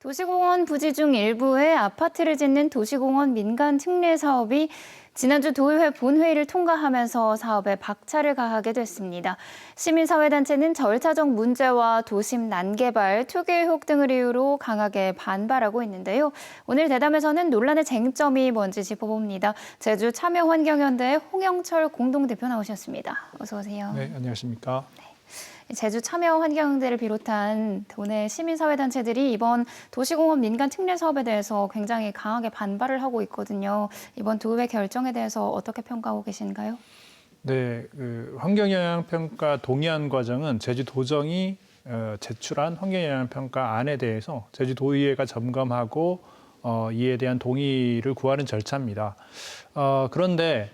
도시공원 부지 중 일부에 아파트를 짓는 도시공원 민간 특례 사업이 지난주 도의회 본회의를 통과하면서 사업에 박차를 가하게 됐습니다. 시민사회단체는 절차적 문제와 도심 난개발, 투기 의혹 등을 이유로 강하게 반발하고 있는데요. 오늘 대담에서는 논란의 쟁점이 뭔지 짚어봅니다. 제주 참여환경연대의 홍영철 공동대표 나오셨습니다. 어서 오세요. 네, 안녕하십니까. 제주 참여환경연대를 비롯한 도내 시민사회단체들이 이번 도시공원 민간 특례 사업에 대해서 굉장히 강하게 반발을 하고 있거든요. 이번 도의회 결정에 대해서 어떻게 평가하고 계신가요? 네, 환경영향평가 동의안 과정은 제주도정이 제출한 환경영향평가안에 대해서 제주도의회가 점검하고 이에 대한 동의를 구하는 절차입니다. 그런데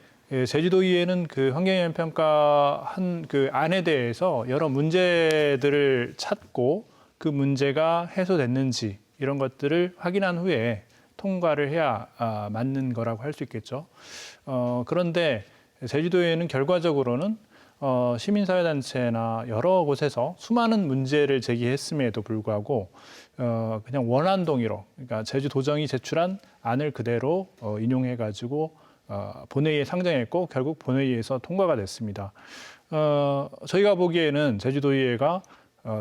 제주도의회는 그 환경영향평가 그 안에 대해서 여러 문제들을 찾고 그 문제가 해소됐는지 이런 것들을 확인한 후에 통과를 해야 맞는 거라고 할 수 있겠죠. 그런데 제주도의회는 결과적으로는 시민사회단체나 여러 곳에서 수많은 문제를 제기했음에도 불구하고 그냥 원안 동의로, 그러니까 제주도정이 제출한 안을 그대로 인용해가지고 본회의에 상정했고 결국 본회의에서 통과가 됐습니다. 저희가 보기에는 제주도의회가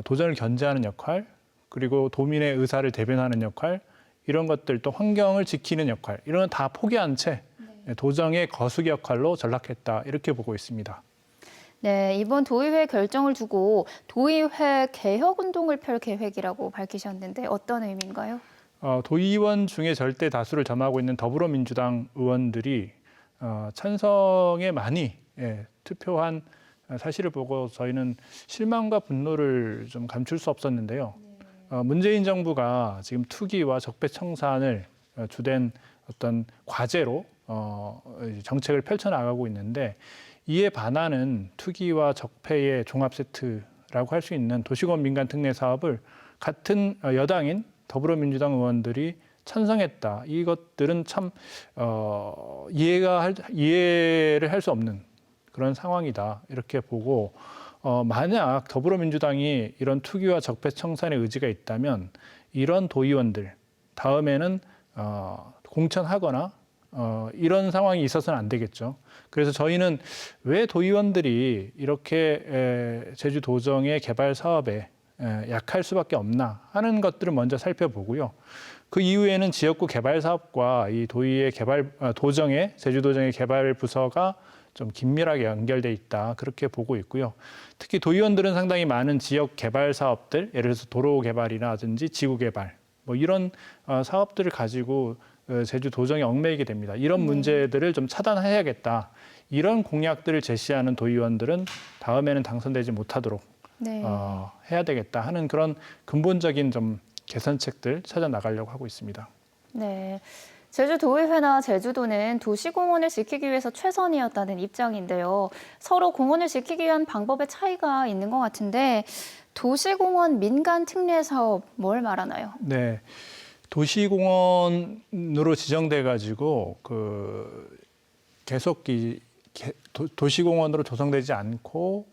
도정을 견제하는 역할, 그리고 도민의 의사를 대변하는 역할, 이런 것들 또 환경을 지키는 역할, 이런 건 다 포기한 채 도정의 거수기 역할로 전락했다, 이렇게 보고 있습니다. 네, 이번 도의회 결정을 두고 도의회 개혁 운동을 펼 계획이라고 밝히셨는데 어떤 의미인가요? 도의원 중에 절대 다수를 점하고 있는 더불어민주당 의원들이 찬성에 많이 투표한 사실을 보고 저희는 실망과 분노를 좀 감출 수 없었는데요. 문재인 정부가 지금 투기와 적폐 청산을 주된 어떤 과제로 정책을 펼쳐나가고 있는데, 이에 반하는 투기와 적폐의 종합 세트라고 할 수 있는 도시공원 민간 특례 사업을 같은 여당인 더불어민주당 의원들이 찬성했다. 이것들은 참 이해를 할 수 없는 그런 상황이다, 이렇게 보고, 만약 더불어민주당이 이런 투기와 적폐 청산의 의지가 있다면 이런 도의원들 다음에는 공천하거나 이런 상황이 있어서는 안 되겠죠. 그래서 저희는 왜 도의원들이 이렇게 제주도정의 개발 사업에 약할 수밖에 없나 하는 것들을 먼저 살펴보고요. 그 이후에는 지역구 개발 사업과 이 도의의 도정의 제주도정의 개발 부서가 좀 긴밀하게 연결돼 있다, 그렇게 보고 있고요. 특히 도의원들은 상당히 많은 지역 개발 사업들, 예를 들어서 도로 개발이라든지 지구 개발, 뭐 이런 사업들을 가지고 제주도정에 얽매이게 됩니다. 이런 문제들을 좀 차단해야겠다, 이런 공약들을 제시하는 도의원들은 다음에는 당선되지 못하도록 해야 되겠다 하는 그런 근본적인 좀 개선책들 찾아 나가려고 하고 있습니다. 네, 제주도의회나 제주도는 도시공원을 지키기 위해서 최선이었다는 입장인데요. 서로 공원을 지키기 위한 방법의 차이가 있는 것 같은데, 도시공원 민간 특례 사업 뭘 말하나요? 네, 도시공원으로 지정돼 가지고 계속 도시공원으로 조성되지 않고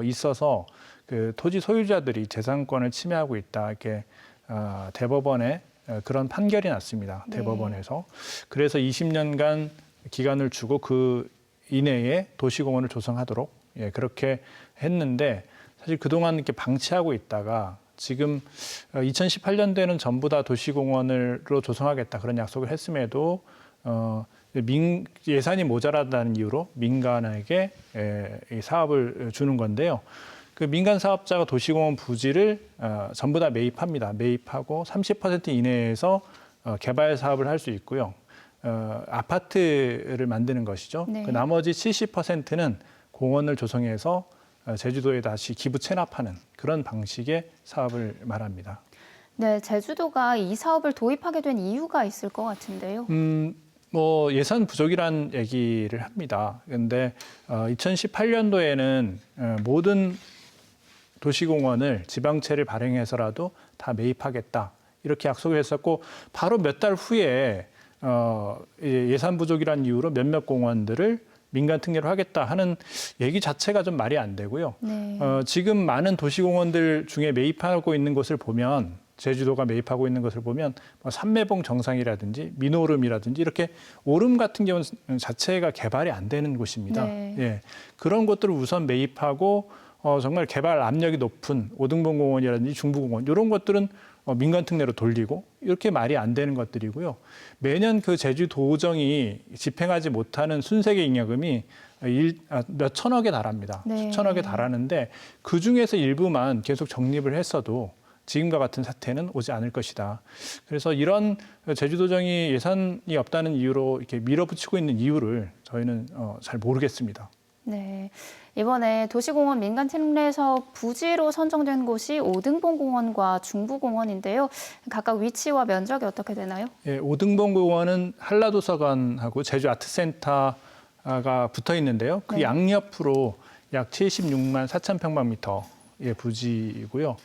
있어서 그 토지 소유자들이 재산권을 침해하고 있다, 이렇게 대법원에 그런 판결이 났습니다. 대법원에서. 그래서 20년간 기간을 주고 그 이내에 도시공원을 조성하도록 그렇게 했는데, 사실 그동안 이렇게 방치하고 있다가 지금 2018년도에는 전부 다 도시공원으로 조성하겠다, 그런 약속을 했음에도 예산이 모자라다는 이유로 민간에게 이 사업을 주는 건데요. 그 민간 사업자가 도시공원 부지를 전부 다 매입합니다. 매입하고 30% 이내에서 개발 사업을 할 수 있고요. 아파트를 만드는 것이죠. 네. 그 나머지 70%는 공원을 조성해서 제주도에 다시 기부 체납하는 그런 방식의 사업을 말합니다. 네, 제주도가 이 사업을 도입하게 된 이유가 있을 것 같은데요. 뭐 예산 부족이란 얘기를 합니다. 그런데 2018년도에는 모든 도시공원을 지방채를 발행해서라도 다 매입하겠다, 이렇게 약속을 했었고, 바로 몇 달 후에 예산 부족이란 이유로 몇몇 공원들을 민간 특례로 하겠다 하는 얘기 자체가 좀 말이 안 되고요. 네. 지금 많은 도시공원들 중에 매입하고 있는 곳을 보면 제주도가 매입하고 있는 것을 보면 삼매봉 정상이라든지 민오름이라든지 이렇게 오름 같은 경우는 자체가 개발이 안 되는 곳입니다. 네. 예, 그런 것들을 우선 매입하고 정말 개발 압력이 높은 오등봉공원이라든지 중부공원 이런 것들은 민간 특례로 돌리고 이렇게 말이 안 되는 것들이고요. 매년 그 제주도정이 집행하지 못하는 순세계 잉여금이 몇 천억에 달합니다. 네. 수천억에 달하는데 그중에서 일부만 계속 적립을 했어도 지금과 같은 사태는 오지 않을 것이다. 그래서 이런 제주도정이 예산이 없다는 이유로 이렇게 밀어붙이고 있는 이유를 저희는 잘 모르겠습니다. 네. 이번에 도시공원 민간 특례 사업 부지로 선정된 곳이 오등봉공원과 중부공원인데요. 각각 위치와 면적이 어떻게 되나요? 예, 오등봉공원은 한라도서관하고 제주아트센터가 붙어 있는데요. 그 네. 양옆으로 약 76만 4천 평방미터의 부지이고요.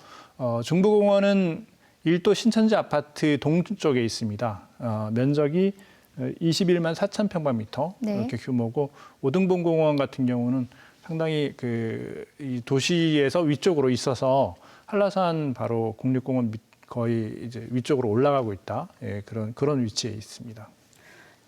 중부공원은 일도 신천지 아파트 동쪽에 있습니다. 면적이 21만 4천 평방미터 네. 이렇게 규모고 오등봉공원 같은 경우는 상당히 이 도시에서 위쪽으로 있어서 한라산 바로 국립공원 거의 이제 위쪽으로 올라가고 있다. 예, 그런 위치에 있습니다.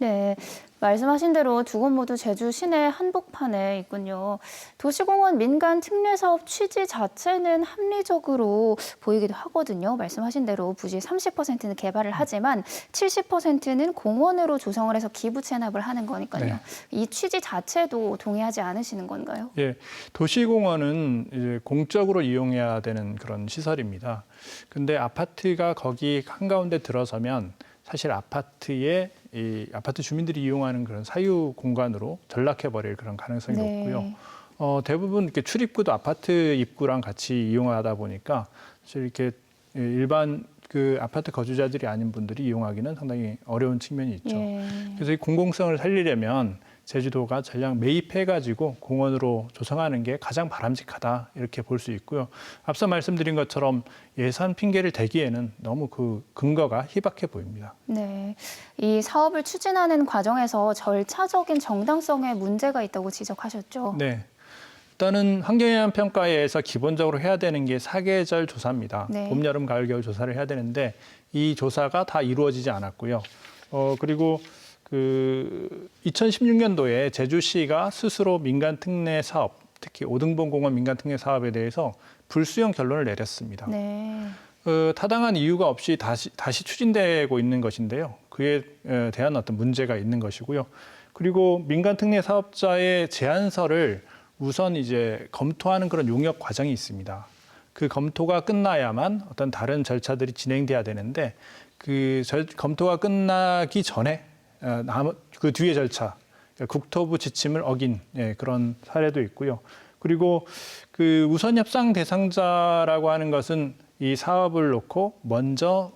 네, 말씀하신 대로 두 곳 모두 제주 시내 한복판에 있군요. 도시공원 민간 특례 사업 취지 자체는 합리적으로 보이기도 하거든요. 말씀하신 대로 부지 30%는 개발을 하지만 70%는 공원으로 조성을 해서 기부 체납을 하는 거니까요. 네. 이 취지 자체도 동의하지 않으시는 건가요? 예, 도시공원은 이제 공적으로 이용해야 되는 그런 시설입니다. 근데 아파트가 거기 한가운데 들어서면 사실 이 아파트 주민들이 이용하는 그런 사유 공간으로 전락해 버릴 그런 가능성이 네. 높고요. 대부분 이렇게 출입구도 아파트 입구랑 같이 이용하다 보니까 사실 이렇게 일반 그 아파트 거주자들이 아닌 분들이 이용하기는 상당히 어려운 측면이 있죠. 예. 그래서 이 공공성을 살리려면 제주도가 전량 매입해가지고 공원으로 조성하는 게 가장 바람직하다 이렇게 볼 수 있고요. 앞서 말씀드린 것처럼 예산 핑계를 대기에는 너무 그 근거가 희박해 보입니다. 네, 이 사업을 추진하는 과정에서 절차적인 정당성에 문제가 있다고 지적하셨죠. 네. 일단은 환경영향 평가에서 기본적으로 해야 되는 게 사계절 조사입니다. 네. 봄, 여름, 가을, 겨울 조사를 해야 되는데 이 조사가 다 이루어지지 않았고요. 그리고 그 2016년도에 제주시가 스스로 민간 특례 사업, 특히 오등봉공원 민간 특례 사업에 대해서 불수용 결론을 내렸습니다. 네. 타당한 이유가 없이 다시 추진되고 있는 것인데요. 그에 대한 어떤 문제가 있는 것이고요. 그리고 민간 특례 사업자의 제안서를 우선 이제 검토하는 그런 용역 과정이 있습니다. 그 검토가 끝나야만 어떤 다른 절차들이 진행돼야 되는데 그 검토가 끝나기 전에 그 뒤에 절차, 국토부 지침을 어긴 그런 사례도 있고요. 그리고 그 우선 협상 대상자라고 하는 것은 이 사업을 놓고 먼저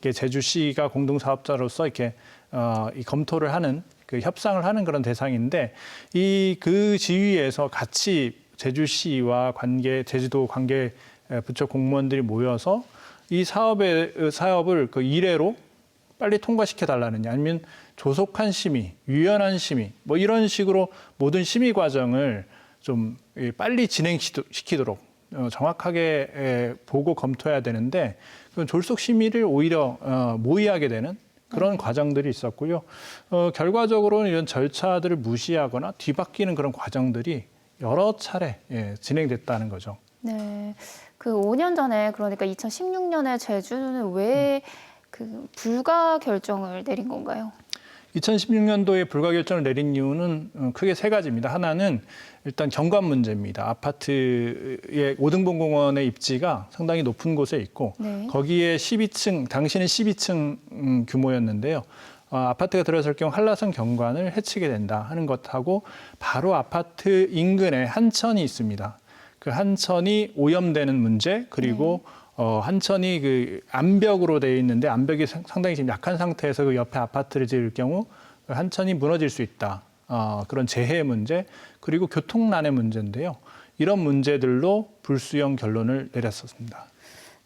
제주시가 공동사업자로서 이렇게 이 검토를 하는 그 협상을 하는 그런 대상인데 그 지위에서 같이 제주시와 제주도 관계 부처 공무원들이 모여서 이 사업을 그 이례로 빨리 통과시켜 달라느냐 아니면 조속한 심의, 유연한 심의 뭐 이런 식으로 모든 심의 과정을 좀 빨리 진행시키도록 정확하게 보고 검토해야 되는데 그 졸속 심의를 오히려 모의하게 되는 그런 과정들이 있었고요. 결과적으로는 이런 절차들을 무시하거나 뒤바뀌는 그런 과정들이 여러 차례 진행됐다는 거죠. 네. 그 5년 전에 그러니까 2016년에 제주는 왜 그 불가 결정을 내린 건가요? 2016년도에 불가 결정을 내린 이유는 크게 세 가지입니다. 하나는 일단 경관 문제입니다. 아파트의 오등봉공원의 입지가 상당히 높은 곳에 있고 네. 거기에 12층, 당시는 12층 규모였는데요. 아파트가 들어설 경우 한라산 경관을 해치게 된다 하는 것하고 바로 아파트 인근에 한천이 있습니다. 그 한천이 오염되는 문제 그리고 한천이 그 암벽으로 되어 있는데 암벽이 상당히 지금 약한 상태에서 그 옆에 아파트를 지을 경우 한천이 무너질 수 있다. 그런 재해 문제 그리고 교통난의 문제인데요. 이런 문제들로 불수용 결론을 내렸었습니다.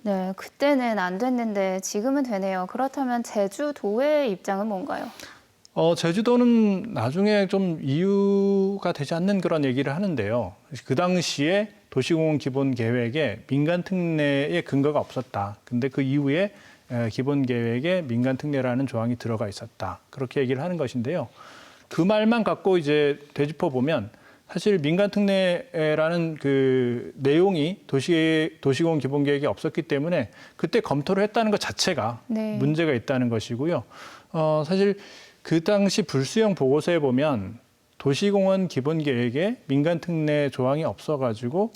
네, 그때는 안 됐는데 지금은 되네요. 그렇다면 제주도의 입장은 뭔가요? 제주도는 나중에 좀 이유가 되지 않는 그런 얘기를 하는데요. 그 당시에 도시공원 기본 계획에 민간 특례의 근거가 없었다. 근데 그 이후에 기본 계획에 민간 특례라는 조항이 들어가 있었다. 그렇게 얘기를 하는 것인데요. 그 말만 갖고 이제 되짚어 보면 사실 민간 특례라는 그 내용이 도시공원 기본 계획에 없었기 때문에 그때 검토를 했다는 것 자체가 네. 문제가 있다는 것이고요. 사실 그 당시 불수용 보고서에 보면 도시공원 기본 계획에 민간 특례 조항이 없어가지고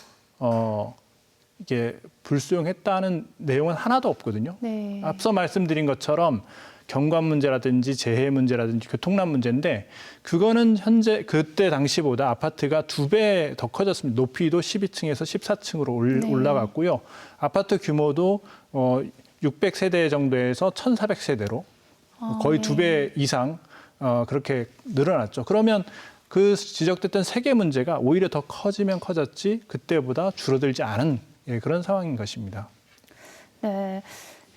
이게 불수용했다는 내용은 하나도 없거든요. 네. 앞서 말씀드린 것처럼 경관 문제라든지 재해 문제라든지 교통난 문제인데 그거는 현재 그때 당시보다 아파트가 2배 더 커졌습니다. 높이도 12층에서 14층으로 네. 올라갔고요. 아파트 규모도 600세대 정도에서 1,400세대로 거의 네. 2배 이상 그렇게 늘어났죠. 그러면 그 지적됐던 세계 문제가 오히려 더 커지면 커졌지 그때보다 줄어들지 않은 그런 상황인 것입니다. 네.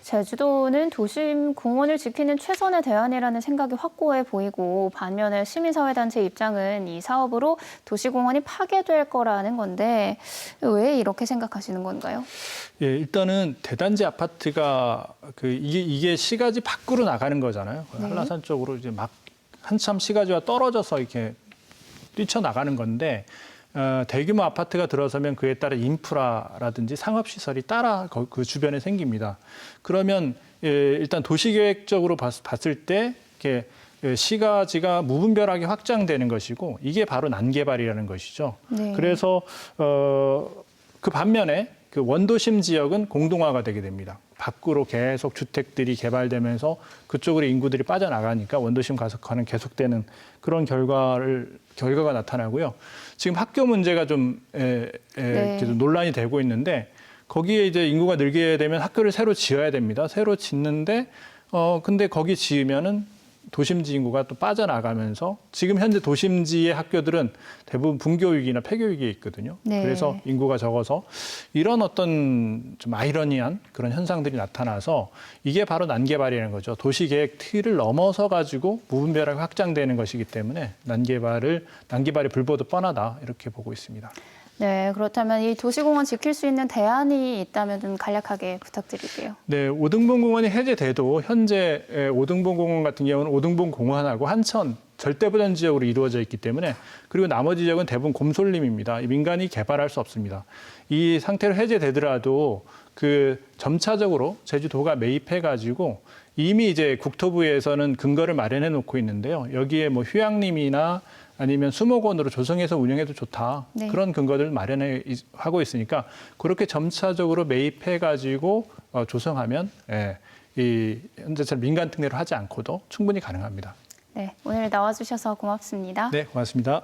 제주도는 도심 공원을 지키는 최선의 대안이라는 생각이 확고해 보이고 반면에 시민사회단체 입장은 이 사업으로 도시공원이 파괴될 거라는 건데 왜 이렇게 생각하시는 건가요? 예, 일단은 대단지 아파트가 이게 시가지 밖으로 나가는 거잖아요. 네. 한라산 쪽으로 이제 막 한참 시가지와 떨어져서 이렇게 뛰쳐나가는 건데 대규모 아파트가 들어서면 그에 따라 인프라라든지 상업시설이 따라 그 주변에 생깁니다. 그러면 일단 도시계획적으로 봤을 때 이렇게 시가지가 무분별하게 확장되는 것이고 이게 바로 난개발이라는 것이죠. 네. 그래서 그 반면에 그 원도심 지역은 공동화가 되게 됩니다. 밖으로 계속 주택들이 개발되면서 그쪽으로 인구들이 빠져나가니까 원도심 가속화는 계속되는 그런 결과가 나타나고요. 지금 학교 문제가 좀 논란이 되고 있는데 거기에 이제 인구가 늘게 되면 학교를 새로 지어야 됩니다. 새로 짓는데 근데 거기 지으면은 도심지 인구가 또 빠져나가면서 지금 현재 도심지의 학교들은 대부분 분교육이나 폐교육이 있거든요. 네. 그래서 인구가 적어서 이런 어떤 좀 아이러니한 그런 현상들이 나타나서 이게 바로 난개발이라는 거죠. 도시계획 틀을 넘어서 가지고 무분별하게 확장되는 것이기 때문에 난개발의 불보듯 뻔하다 이렇게 보고 있습니다. 네, 그렇다면 이 도시공원 지킬 수 있는 대안이 있다면 좀 간략하게 부탁드릴게요. 네, 오등분 공원이 해제돼도 현재 오등분 공원 같은 경우는 오등분 공원하고 한천 절대보전 지역으로 이루어져 있기 때문에 그리고 나머지 지역은 대부분 곰솔림입니다. 민간이 개발할 수 없습니다. 이 상태로 해제되더라도 그 점차적으로 제주도가 매입해가지고 이미 이제 국토부에서는 근거를 마련해 놓고 있는데요. 여기에 뭐 휴양림이나 아니면 수목원으로 조성해서 운영해도 좋다. 네. 그런 근거들을 마련하고 있으니까 그렇게 점차적으로 매입해가지고 조성하면 이 현재처럼 민간 특례로 하지 않고도 충분히 가능합니다. 네, 오늘 나와주셔서 고맙습니다. 네, 고맙습니다.